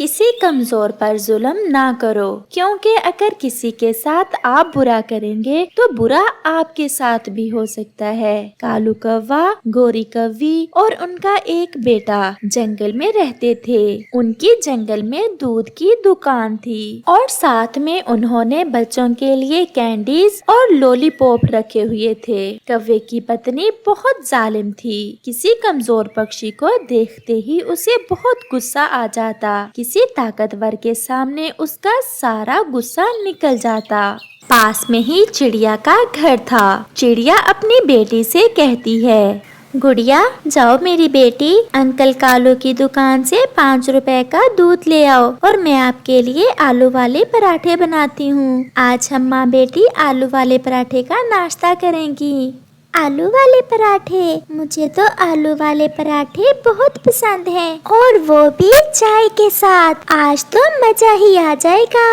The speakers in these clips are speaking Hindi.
किसी कमजोर पर जुल्म ना करो, क्योंकि अगर किसी के साथ आप बुरा करेंगे तो बुरा आपके साथ भी हो सकता है। कालू कौवा, गोरी कौवी और उनका एक बेटा जंगल में रहते थे। उनकी जंगल में दूध की दुकान थी और साथ में उन्होंने बच्चों के लिए कैंडीज और लॉलीपॉप रखे हुए थे। कौवे की पत्नी बहुत जालिम थी। किसी कमजोर पक्षी को देखते ही उसे बहुत गुस्सा आ जाता। किसी ताकतवर के सामने उसका सारा गुस्सा निकल जाता। पास में ही चिड़िया का घर था। चिड़िया अपनी बेटी से कहती है, गुड़िया जाओ मेरी बेटी, अंकल कालू की दुकान से 5 रुपए का दूध ले आओ और मैं आपके लिए आलू वाले पराठे बनाती हूँ। आज हम माँ बेटी आलू वाले पराठे का नाश्ता करेंगी। आलू वाले पराठे? मुझे तो आलू वाले पराठे बहुत पसंद हैं, और वो भी चाय के साथ। आज तो मजा ही आ जाएगा।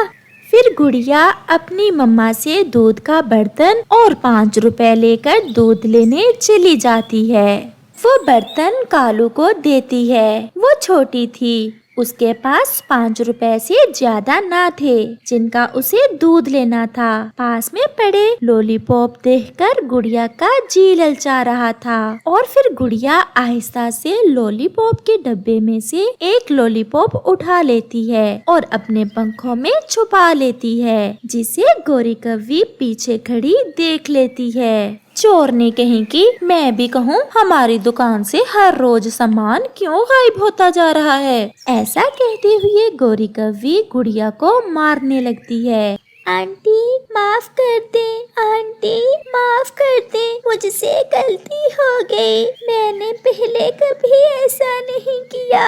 फिर गुड़िया अपनी मम्मा से दूध का बर्तन और 5 रुपए लेकर दूध लेने चली जाती है। वो बर्तन कालू को देती है। वो छोटी थी, उसके पास 5 रुपए से ज्यादा ना थे जिनका उसे दूध लेना था। पास में पड़े लॉलीपॉप देखकर गुड़िया का जी ललचा रहा था, और फिर गुड़िया आहिस्ता से लॉलीपॉप के डब्बे में से एक लॉलीपॉप उठा लेती है और अपने पंखों में छुपा लेती है, जिसे गोरी कौवी पीछे खड़ी देख लेती है। चोरनी कहीं की, मैं भी कहूँ हमारी दुकान से हर रोज सामान क्यों गायब होता जा रहा है। ऐसा कहते हुए गोरी कौवी गुड़िया को मारने लगती है। आंटी माफ कर दे, आंटी माफ कर दे, मुझसे गलती हो गई, मैंने पहले कभी ऐसा नहीं किया।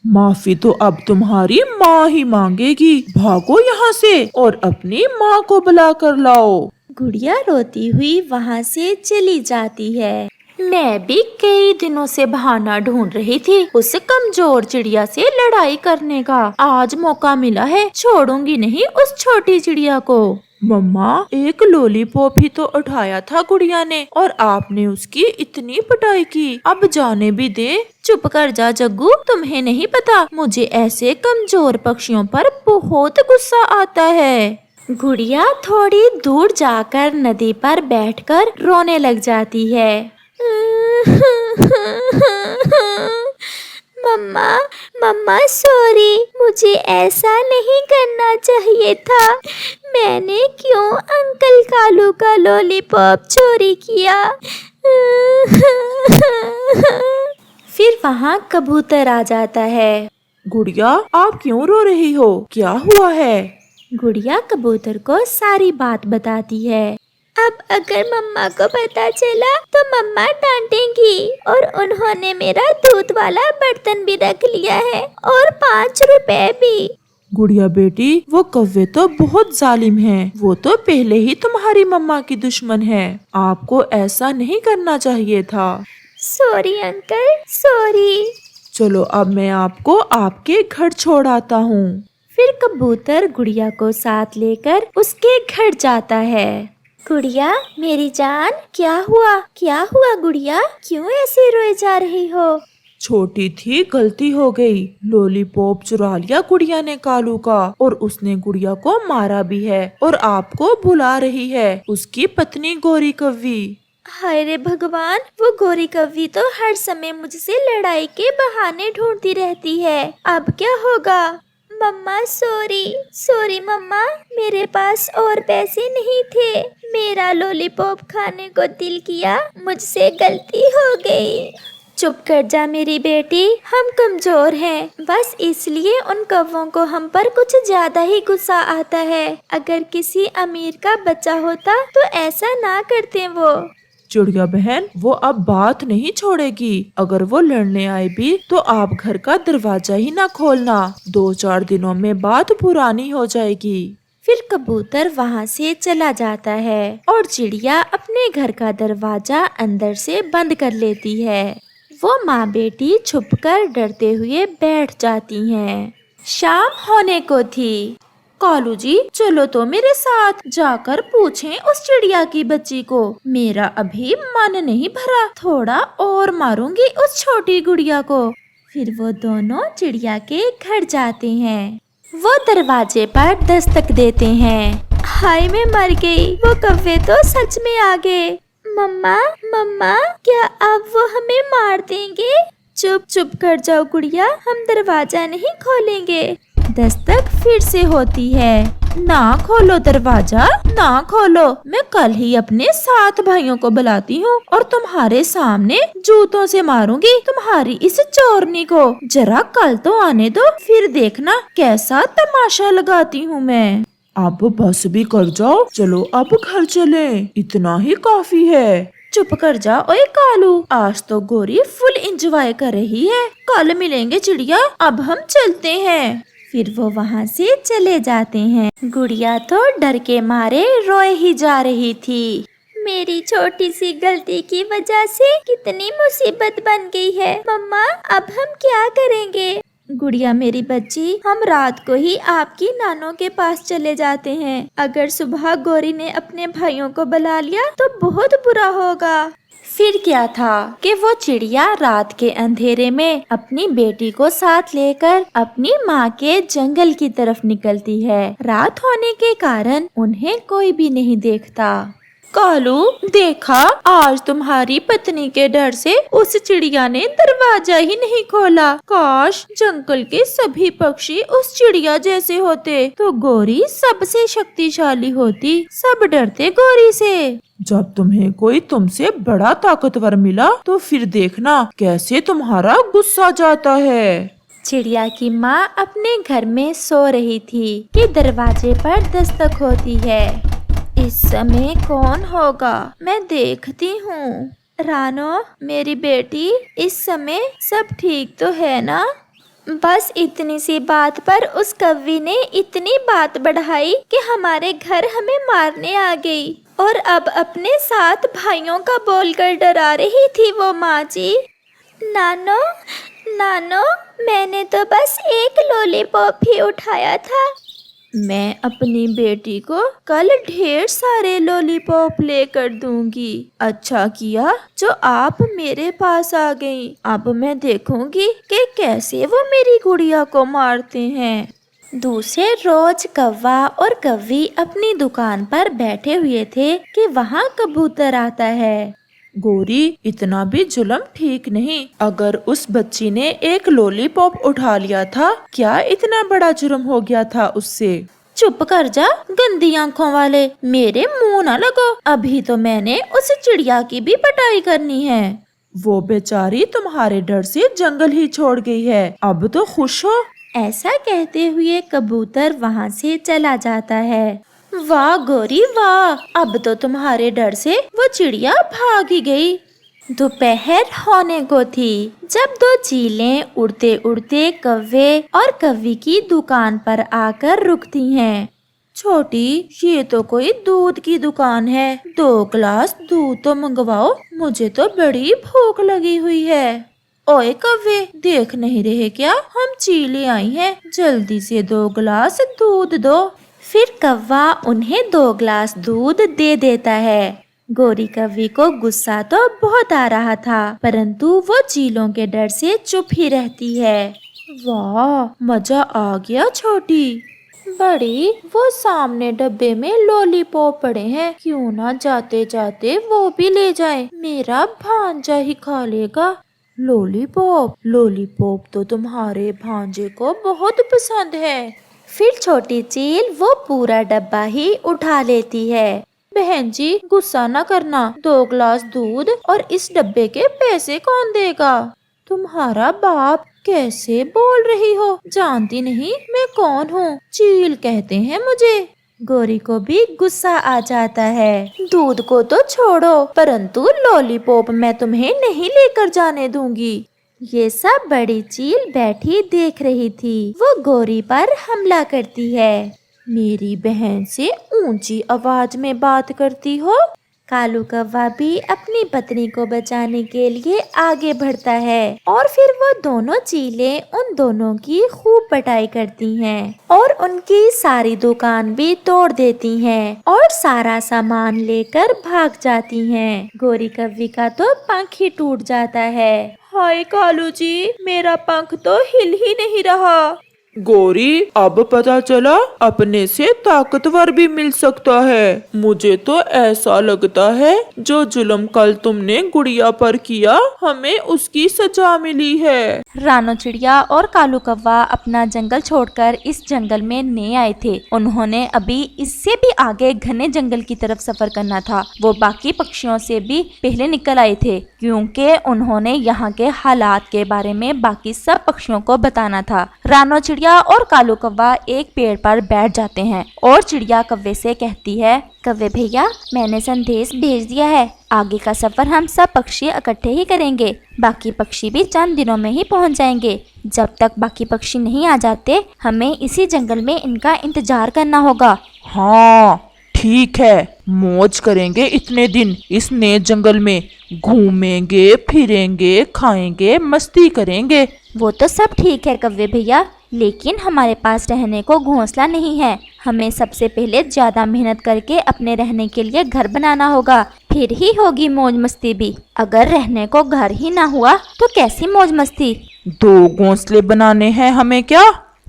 माफी तो अब तुम्हारी माँ ही मांगेगी। भागो यहाँ से और अपनी माँ को बुला कर लाओ। गुड़िया रोती हुई वहाँ से चली जाती है। मैं भी कई दिनों से बहाना ढूंढ रही थी उस कमजोर चिड़िया से लड़ाई करने का। आज मौका मिला है, छोड़ूंगी नहीं उस छोटी चिड़िया को। मम्मा, एक लॉलीपॉप ही तो उठाया था गुड़िया ने और आपने उसकी इतनी पिटाई की। अब जाने भी दे। चुप कर जा जग्गू, तुम्हें नहीं पता मुझे ऐसे कमजोर पक्षियों पर बहुत गुस्सा आता है। गुड़िया थोड़ी दूर जाकर नदी पर बैठकर रोने लग जाती है। मम्मा, मम्मा सॉरी, मुझे ऐसा नहीं करना चाहिए था। मैंने क्यों अंकल कालू का लॉलीपॉप चोरी किया? फिर वहाँ कबूतर आ जाता है। गुड़िया, आप क्यों रो रही हो? क्या हुआ है? गुड़िया कबूतर को सारी बात बताती है। अब अगर मम्मा को पता चला तो मम्मा डांटेंगी, और उन्होंने मेरा दूध वाला बर्तन भी रख लिया है और 5 रुपए भी। गुड़िया बेटी, वो कौवे तो बहुत जालिम हैं। वो तो पहले ही तुम्हारी मम्मा की दुश्मन है। आपको ऐसा नहीं करना चाहिए था। Sorry uncle, sorry. चलो अब मैं आपको आपके घर छोड़ आता हूँ। फिर कबूतर गुड़िया को साथ लेकर उसके घर जाता है। गुड़िया मेरी जान, क्या हुआ? क्या हुआ गुड़िया, क्यों ऐसे रोए जा रही हो? छोटी थी, गलती हो गई। लॉलीपॉप चुरा लिया गुड़िया ने कालू का, और उसने गुड़िया को मारा भी है और आपको बुला रही है उसकी पत्नी गोरी कौवी। हाय रे भगवान, वो गोरी कौवी तो हर समय मुझसे लड़ाई के बहाने ढूंढती रहती है। अब क्या होगा? मम्मा सॉरी, सॉरी मम्मा, मेरे पास और पैसे नहीं थे। मेरा लॉलीपॉप खाने को दिल किया, मुझसे गलती हो गई। चुप कर जा मेरी बेटी, हम कमजोर हैं, बस इसलिए उन कौवों को हम पर कुछ ज्यादा ही गुस्सा आता है। अगर किसी अमीर का बच्चा होता तो ऐसा ना करते वो। चिड़िया बहन, वो अब बात नहीं छोड़ेगी। अगर वो लड़ने आए भी तो आप घर का दरवाजा ही ना खोलना। 2-4 दिनों में बात पुरानी हो जाएगी। फिर कबूतर वहाँ से चला जाता है और चिड़िया अपने घर का दरवाजा अंदर से बंद कर लेती है। वो माँ बेटी छुपकर डरते हुए बैठ जाती हैं। शाम होने को थी। कालू जी चलो तो मेरे साथ, जाकर पूछें उस चिड़िया की बच्ची को। मेरा अभी मन नहीं भरा, थोड़ा और मारूंगी उस छोटी गुड़िया को। फिर वो दोनों चिड़िया के घर जाते हैं। वो दरवाजे पर दस्तक देते हैं। हाय मैं मर गई, वो कौवे तो सच में आ गए। मम्मा मम्मा, क्या अब वो हमें मार देंगे? चुप चुप कर जाओ गुड़िया, हम दरवाजा नहीं खोलेंगे। दस्तक फिर से होती है। ना खोलो दरवाजा, ना खोलो, मैं कल ही अपने 7 भाइयों को बुलाती हूँ और तुम्हारे सामने जूतों से मारूंगी तुम्हारी इस चोरनी को। जरा कल तो आने दो, फिर देखना कैसा तमाशा लगाती हूँ मैं। अब बस भी कर जाओ, चलो अब घर चले, इतना ही काफी है। चुप कर जा ओए कालू, आज तो गोरी फुल एंजॉय कर रही है। कल मिलेंगे चिड़िया, अब हम चलते हैं। फिर वो वहाँ से चले जाते हैं। गुड़िया तो डर के मारे रोए ही जा रही थी। मेरी छोटी सी गलती की वजह से कितनी मुसीबत बन गई है। मम्मा अब हम क्या करेंगे? गुड़िया मेरी बच्ची, हम रात को ही आपकी नानों के पास चले जाते हैं। अगर सुबह गौरी ने अपने भाइयों को बुला लिया तो बहुत बुरा होगा। फिर क्या था कि वो चिड़िया रात के अंधेरे में अपनी बेटी को साथ लेकर अपनी माँ के जंगल की तरफ निकलती है। रात होने के कारण उन्हें कोई भी नहीं देखता। कालू देखा, आज तुम्हारी पत्नी के डर से उस चिड़िया ने दरवाजा ही नहीं खोला। काश जंगल के सभी पक्षी उस चिड़िया जैसे होते तो गौरी सबसे शक्तिशाली होती। सब डरते गौरी से। जब तुम्हें कोई तुमसे बड़ा ताकतवर मिला तो फिर देखना कैसे तुम्हारा गुस्सा जाता है। चिड़िया की माँ अपने घर में सो रही थी कि दरवाजे पर दस्तक होती है। इस समय कौन होगा, मैं देखती हूँ। रानो मेरी बेटी, इस समय सब ठीक तो है ना? बस इतनी सी बात पर उस कौवी ने इतनी बात बढ़ाई कि हमारे घर हमें मारने आ गई और अब अपने 7 भाइयों का बोलकर डरा रही थी वो माँ जी। नानो नानो, मैंने तो बस एक लॉलीपॉप ही उठाया था। मैं अपनी बेटी को कल ढेर सारे लॉलीपॉप लेकर दूंगी। अच्छा किया जो आप मेरे पास आ गईं। अब मैं देखूंगी कि कैसे वो मेरी गुड़िया को मारते हैं। दूसरे रोज कौवा और कौवी अपनी दुकान पर बैठे हुए थे कि वहाँ कबूतर आता है। गौरी, इतना भी जुल्म ठीक नहीं। अगर उस बच्ची ने एक लॉलीपॉप उठा लिया था, क्या इतना बड़ा जुर्म हो गया था उससे? चुप कर जा गंदी आंखों वाले, मेरे मुंह न लगो। अभी तो मैंने उस चिड़िया की भी पिटाई करनी है। वो बेचारी तुम्हारे डर से जंगल ही छोड़ गई है, अब तो खुश हो। ऐसा कहते हुए कबूतर वहाँ से चला जाता है। वाह गौरी वाह, अब तो तुम्हारे डर से वो चिड़िया भाग ही गई। दोपहर होने को थी जब 2 चीलें उड़ते उड़ते कौवे और कौवी की दुकान पर आकर रुकती हैं। छोटी, ये तो कोई दूध की दुकान है, 2 गिलास दूध तो मंगवाओ, मुझे तो बड़ी भूख लगी हुई है। ओए कौवे, देख नहीं रहे क्या, हम चीलें आई हैं, जल्दी से 2 गिलास दूध दो। फिर कौवा उन्हें 2 गिलास दूध दे देता है। गौरी कौवी को गुस्सा तो बहुत आ रहा था, परंतु वो चीलों के डर से चुप ही रहती है। वाह, मजा आ गया छोटी। बड़ी, वो सामने डब्बे में लॉलीपॉप पड़े हैं, क्यों ना जाते जाते वो भी ले जाए, मेरा भांजा ही खा लेगा। लॉलीपॉप? लॉलीपॉप तो तुम्हारे भांजे को बहुत पसंद है। फिर छोटी चील वो पूरा डब्बा ही उठा लेती है। बहन जी, गुस्सा न करना, 2 गिलास दूध और इस डब्बे के पैसे कौन देगा? तुम्हारा बाप, कैसे बोल रही हो, जानती नहीं मैं कौन हूँ? चील कहते हैं मुझे। गौरी को भी गुस्सा आ जाता है। दूध को तो छोड़ो, परंतु लॉलीपॉप मैं तुम्हें नहीं लेकर जाने दूंगी। ये सब बड़ी चील बैठी देख रही थी। वो गौरी पर हमला करती है। मेरी बहन से ऊंची आवाज में बात करती हो? कालू कौवा भी अपनी पत्नी को बचाने के लिए आगे बढ़ता है और फिर वो दोनों चीलें उन दोनों की खूब पिटाई करती हैं और उनकी सारी दुकान भी तोड़ देती हैं और सारा सामान लेकर भाग जाती हैं। गौरी कौवी का तो पंख ही टूट जाता है। हाय कालू जी, मेरा पंख तो हिल ही नहीं रहा। गौरी, अब पता चला अपने से ताकतवर भी मिल सकता है। मुझे तो ऐसा लगता है जो जुल्म कल तुमने गुड़िया पर किया, हमें उसकी सजा मिली है। रानो चिड़िया और कालू कौवा अपना जंगल छोड़कर इस जंगल में नए आए थे। उन्होंने अभी इससे भी आगे घने जंगल की तरफ सफर करना था। वो बाकी पक्षियों से भी पहले निकल आए थे, क्योंकि उन्होंने यहाँ के हालात के बारे में बाकी सब पक्षियों को बताना था। रानो चिड़िया और कालू कौवा एक पेड़ पर बैठ जाते हैं और चिड़िया कौवे से कहती है, कौवे भैया, मैंने संदेश भेज दिया है। आगे का सफर हम सब पक्षी इकट्ठे ही करेंगे। बाकी पक्षी भी चंद दिनों में ही पहुंच जाएंगे। जब तक बाकी पक्षी नहीं आ जाते, हमें इसी जंगल में इनका इंतजार करना होगा। हाँ ठीक है, मौज करेंगे इतने दिन इस नए जंगल में। घूमेंगे, फिरेंगे, खाएंगे, मस्ती करेंगे। वो तो सब ठीक है कौवे भैया, लेकिन हमारे पास रहने को घोंसला नहीं है। हमें सबसे पहले ज्यादा मेहनत करके अपने रहने के लिए घर बनाना होगा, फिर ही होगी मौज मस्ती भी। अगर रहने को घर ही ना हुआ तो कैसी मौज मस्ती। 2 घोंसले बनाने हैं हमें क्या?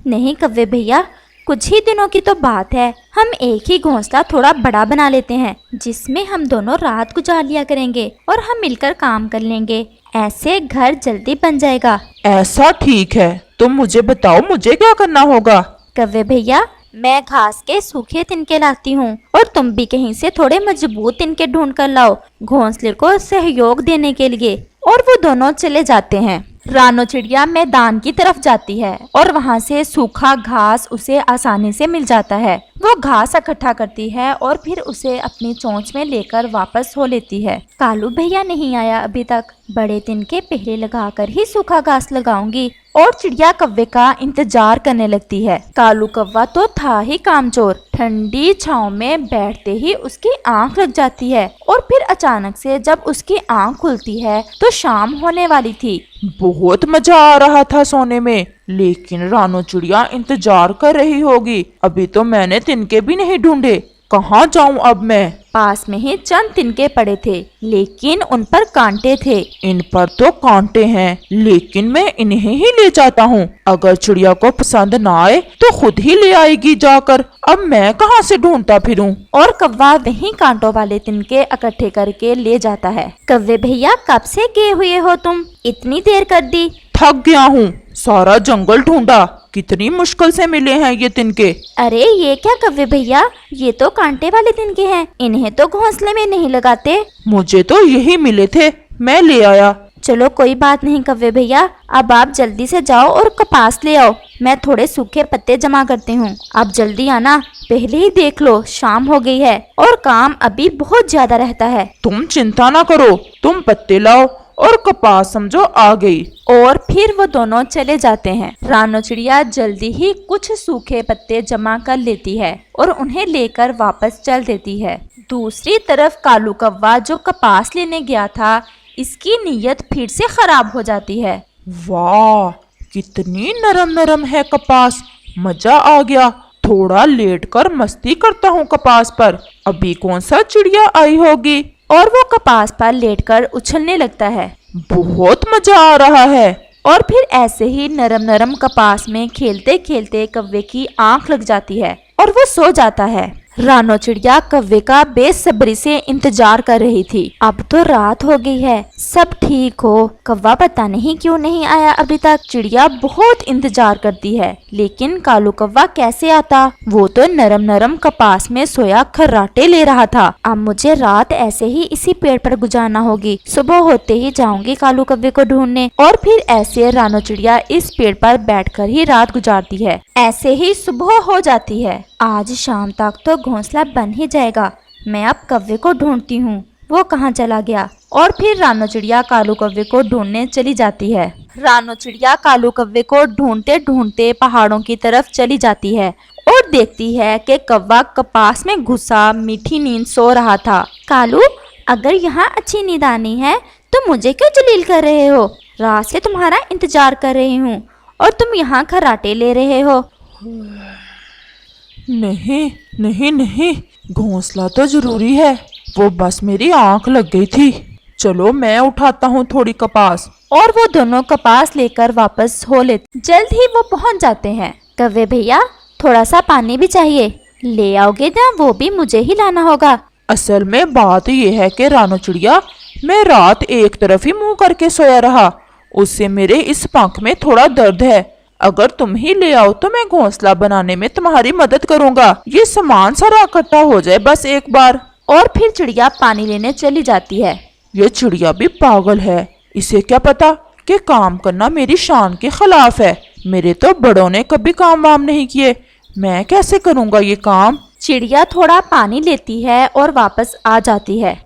नहीं कौवे भैया, कुछ ही दिनों की तो बात है। हम एक ही घोंसला थोड़ा बड़ा बना लेते हैं, जिसमें हम दोनों रात गुजार लिया करेंगे और हम मिलकर काम कर लेंगे। ऐसे घर जल्दी बन जाएगा। ऐसा ठीक है, तुम मुझे बताओ मुझे क्या करना होगा? कौवे भैया, मैं घास के सूखे तिनके लाती हूँ और तुम भी कहीं से थोड़े मजबूत तिनके ढूंढ कर लाओ घोंसले को सहयोग देने के लिए। और वो दोनों चले जाते हैं। रानो चिड़िया मैदान की तरफ जाती है और वहाँ से सूखा घास उसे आसानी से मिल जाता है। वो घास इकट्ठा करती है और फिर उसे अपनी चोंच में लेकर वापस हो लेती है। कालू भैया नहीं आया अभी तक, बड़े तिनके पहले लगाकर ही सूखा घास लगाऊंगी। और चिड़िया कौवे का इंतजार करने लगती है। कालू कौवा तो था ही कामचोर। ठंडी छांव में बैठते ही उसकी आंख लग जाती है और फिर अचानक से जब उसकी आंख खुलती है तो शाम होने वाली थी। बहुत मजा आ रहा था सोने में, लेकिन रानो चिड़िया इंतजार कर रही होगी। अभी तो मैंने तिनके भी नहीं ढूंढे, कहाँ जाऊं अब मैं? पास में ही चंद तिनके पड़े थे, लेकिन उन पर कांटे थे। इन पर तो कांटे हैं, लेकिन मैं इन्हें ही ले जाता हूँ। अगर चिड़िया को पसंद ना आए तो खुद ही ले आएगी जाकर। अब मैं कहाँ से ढूंढता फिरूं? और कौवा वहीं कांटों वाले तिनके इकट्ठे करके ले जाता है। कौवे भैया, कब से गए हुए हो तुम? इतनी देर कर दी। थक गया हूँ, सारा जंगल ढूंढा, कितनी मुश्किल से मिले हैं ये तिनके। अरे ये क्या कौवे भैया, ये तो कांटे वाले तिनके हैं, इन्हें तो घोंसले में नहीं लगाते। मुझे तो यही मिले थे, मैं ले आया। चलो कोई बात नहीं कौवे भैया, अब आप जल्दी से जाओ और कपास ले आओ। मैं थोड़े सूखे पत्ते जमा करती हूँ, आप जल्दी आना। पहले ही देख लो शाम हो गई है और काम अभी बहुत ज्यादा रहता है। तुम चिंता ना करो, तुम पत्ते लाओ और कपास समझो आ गई। और फिर वो दोनों चले जाते हैं। रानो चिड़िया जल्दी ही कुछ सूखे पत्ते जमा कर लेती है और उन्हें लेकर वापस चल देती है। दूसरी तरफ कालू कौवा जो कपास लेने गया था, इसकी नीयत फिर से खराब हो जाती है। वाह, कितनी नरम नरम है कपास, मजा आ गया। थोड़ा लेटकर मस्ती करता हूँ कपास पर, अभी कौन सा चिड़िया आई होगी। और वो कपास पर लेटकर उछलने लगता है। बहुत मजा आ रहा है। और फिर ऐसे ही नरम नरम कपास में खेलते खेलते कौवे की आंख लग जाती है और वो सो जाता है। रानो चिड़िया कौवे का बेसब्री से इंतजार कर रही थी। अब तो रात हो गई है, सब ठीक हो। कौवा पता नहीं क्यों नहीं आया अभी तक। चिड़िया बहुत इंतजार करती है, लेकिन कालू कौवा कैसे आता? वो तो नरम नरम कपास में सोया खर्राटे ले रहा था। अब मुझे रात ऐसे ही इसी पेड़ पर गुजारना होगी। सुबह होते ही जाऊंगी कालू कौवे को ढूंढने। और फिर ऐसे रानो चिड़िया इस पेड़ पर बैठकर ही रात गुजारती है। ऐसे ही सुबह हो जाती है। आज शाम तक तो घोंसला बन ही जाएगा। मैं अब कौवे को ढूंढती हूँ, वो कहाँ चला गया। और फिर रानो चिड़िया कालू कौवे को ढूंढने चली जाती है। रानो चिड़िया कालू कौवे को ढूंढते ढूंढते पहाड़ों की तरफ चली जाती है और देखती है कि कौवा कपास में घुसा मीठी नींद सो रहा था। कालू, अगर यहाँ अच्छी नींद आनी है तो मुझे क्यों जलील कर रहे हो? रात से तुम्हारा इंतजार कर रही हूँ और तुम यहाँ खर्राटे ले रहे हो। नहीं नहीं नहीं, घोंसला तो जरूरी है, वो बस मेरी आंख लग गई थी। चलो मैं उठाता हूँ थोड़ी कपास। और वो दोनों कपास लेकर वापस हो लेते। जल्द ही वो पहुंच जाते हैं। कव्वे भैया, थोड़ा सा पानी भी चाहिए, ले आओगे ना? वो भी मुझे ही लाना होगा। असल में बात यह है कि रानो चिड़िया, मैं रात एक तरफ ही मुंह करके सोया रहा, उससे मेरे इस पंख में थोड़ा दर्द है। अगर तुम ही ले आओ तो मैं घोंसला बनाने में तुम्हारी मदद करूंगा। ये सामान सारा इकट्ठा हो जाए बस एक बार। और फिर चिड़िया पानी लेने चली जाती है। ये चिड़िया भी पागल है, इसे क्या पता कि काम करना मेरी शान के खिलाफ है। मेरे तो बड़ों ने कभी काम वाम नहीं किए, मैं कैसे करूंगा ये काम। चिड़िया थोड़ा पानी लेती है और वापस आ जाती है।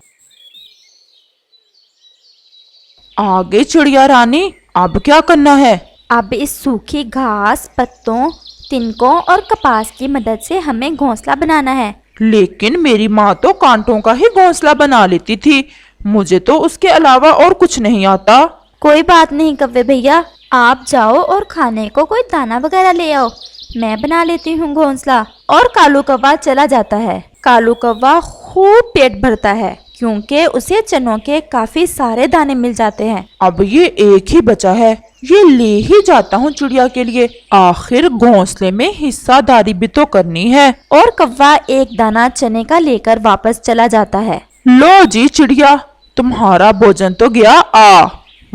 आगे चिड़िया रानी, अब क्या करना है? अब इस सूखी घास, पत्तों, तिनकों और कपास की मदद से हमें घोंसला बनाना है। लेकिन मेरी माँ तो कांटों का ही घोंसला बना लेती थी, मुझे तो उसके अलावा और कुछ नहीं आता। कोई बात नहीं कव्वे भैया, आप जाओ और खाने को कोई दाना वगैरह ले आओ, मैं बना लेती हूँ घोंसला। और कालू कौवा चला जाता है। कालू कौवा खूब पेट भरता है क्योंकि उसे चनों के काफी सारे दाने मिल जाते हैं। अब ये एक ही बचा है, ये ले ही जाता हूँ चिड़िया के लिए। आखिर घोंसले में हिस्सादारी भी तो करनी है। और कौवा एक दाना चने का लेकर वापस चला जाता है। लो जी चिड़िया, तुम्हारा भोजन तो गया आ।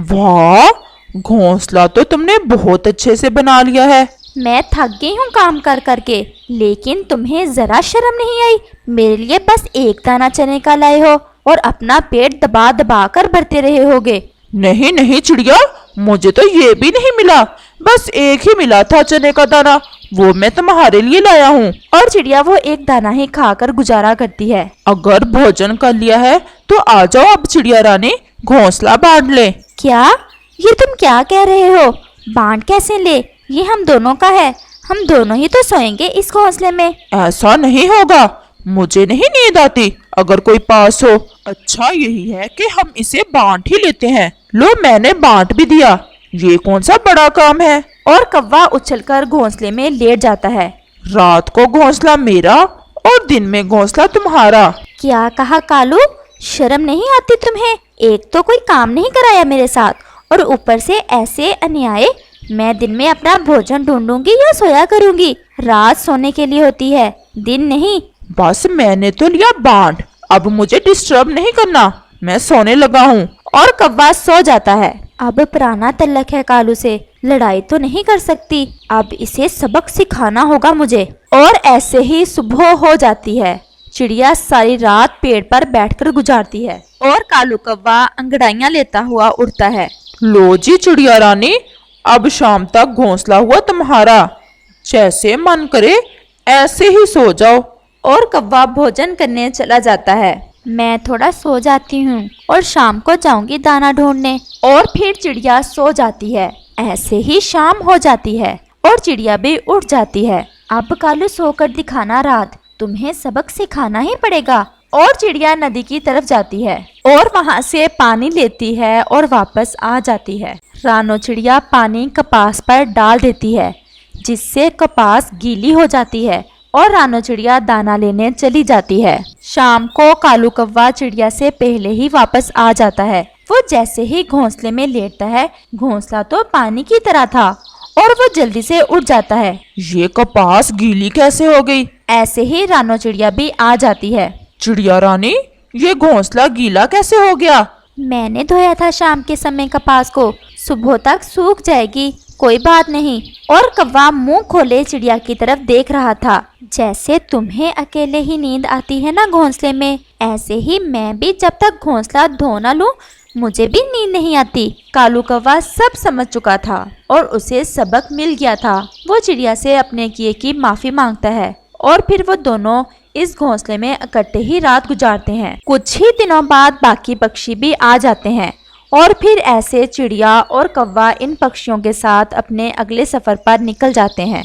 वाह, घोंसला तो तुमने बहुत अच्छे से बना लिया है। मैं थक गई हूँ काम कर करके, लेकिन तुम्हें जरा शर्म नहीं आई? मेरे लिए बस एक दाना चने का लाए हो और अपना पेट दबा दबा कर भरते रहे होगे। नहीं नहीं चिड़िया, मुझे तो ये भी नहीं मिला, बस एक ही मिला था चने का दाना, वो मैं तुम्हारे लिए लाया हूँ। और चिड़िया वो एक दाना ही खाकर गुजारा करती है। अगर भोजन कर लिया है तो आ जाओ अब चिड़िया रानी, घोंसला बांट ले। क्या? ये तुम क्या कह रहे हो? बांट कैसे ले? ये हम दोनों का है, हम दोनों ही तो सोएंगे इस घोंसले में। ऐसा नहीं होगा, मुझे नहीं नींद आती अगर कोई पास हो। अच्छा यही है कि हम इसे बांट ही लेते हैं। लो मैंने बांट भी दिया, ये कौन सा बड़ा काम है। और कौवा उछलकर घोंसले में लेट जाता है। रात को घोंसला मेरा और दिन में घोंसला तुम्हारा। क्या कहा कालू? शर्म नहीं आती तुम्हें? एक तो कोई काम नहीं कराया मेरे साथ और ऊपर से ऐसे अन्याय। मैं दिन में अपना भोजन ढूंढूंगी या सोया करूंगी? रात सोने के लिए होती है, दिन नहीं। बस मैंने तो लिया बांट, अब मुझे डिस्टर्ब नहीं करना, मैं सोने लगा हूँ। और कौवा सो जाता है। अब पुराना तल्लक है कालू से, लड़ाई तो नहीं कर सकती, अब इसे सबक सिखाना होगा मुझे। और ऐसे ही सुबह हो जाती है। चिड़िया सारी रात पेड़ पर बैठकर गुजारती है और कालू कौवा अंगड़ाइयां लेता हुआ उड़ता है। लो जी चिड़िया रानी, अब शाम तक घोंसला हुआ तुम्हारा, जैसे मन करे ऐसे ही सो जाओ। और कौवा भोजन करने चला जाता है। मैं थोड़ा सो जाती हूँ और शाम को जाऊंगी दाना ढूंढने। और फिर चिड़िया सो जाती है। ऐसे ही शाम हो जाती है और चिड़िया भी उठ जाती है। अब कालू सोकर दिखाना रात, तुम्हें सबक सिखाना ही पड़ेगा। और चिड़िया नदी की तरफ जाती है और वहां से पानी लेती है और वापस आ जाती है। रानो चिड़िया पानी कपास पर डाल देती है, जिससे कपास गीली हो जाती है और रानो चिड़िया दाना लेने चली जाती है। शाम को कालू कौवा चिड़िया से पहले ही वापस आ जाता है। वो जैसे ही घोंसले में लेटता है, घोंसला तो पानी की तरह था और वो जल्दी से उठ जाता है। ये कपास गीली कैसे हो गई? ऐसे ही रानो चिड़िया भी आ जाती है। चिड़िया रानी, ये घोंसला गीला कैसे हो गया? मैंने धोया था शाम के समय कपास को, सुबह तक सूख जाएगी, कोई बात नहीं। और कौवा मुंह खोले चिड़िया की तरफ देख रहा था। जैसे तुम्हें अकेले ही नींद आती है ना घोंसले में, ऐसे ही मैं भी जब तक घोंसला धो ना लूं मुझे भी नींद नहीं आती। कालू कौवा सब समझ चुका था और उसे सबक मिल गया था। वो चिड़िया से अपने किए की माफी मांगता है और फिर वो दोनों इस घोंसले में इकट्ठे ही रात गुजारते हैं। कुछ ही दिनों बाद बाकी पक्षी भी आ जाते हैं और फिर ऐसे चिड़िया और कौवा इन पक्षियों के साथ अपने अगले सफर पर निकल जाते हैं।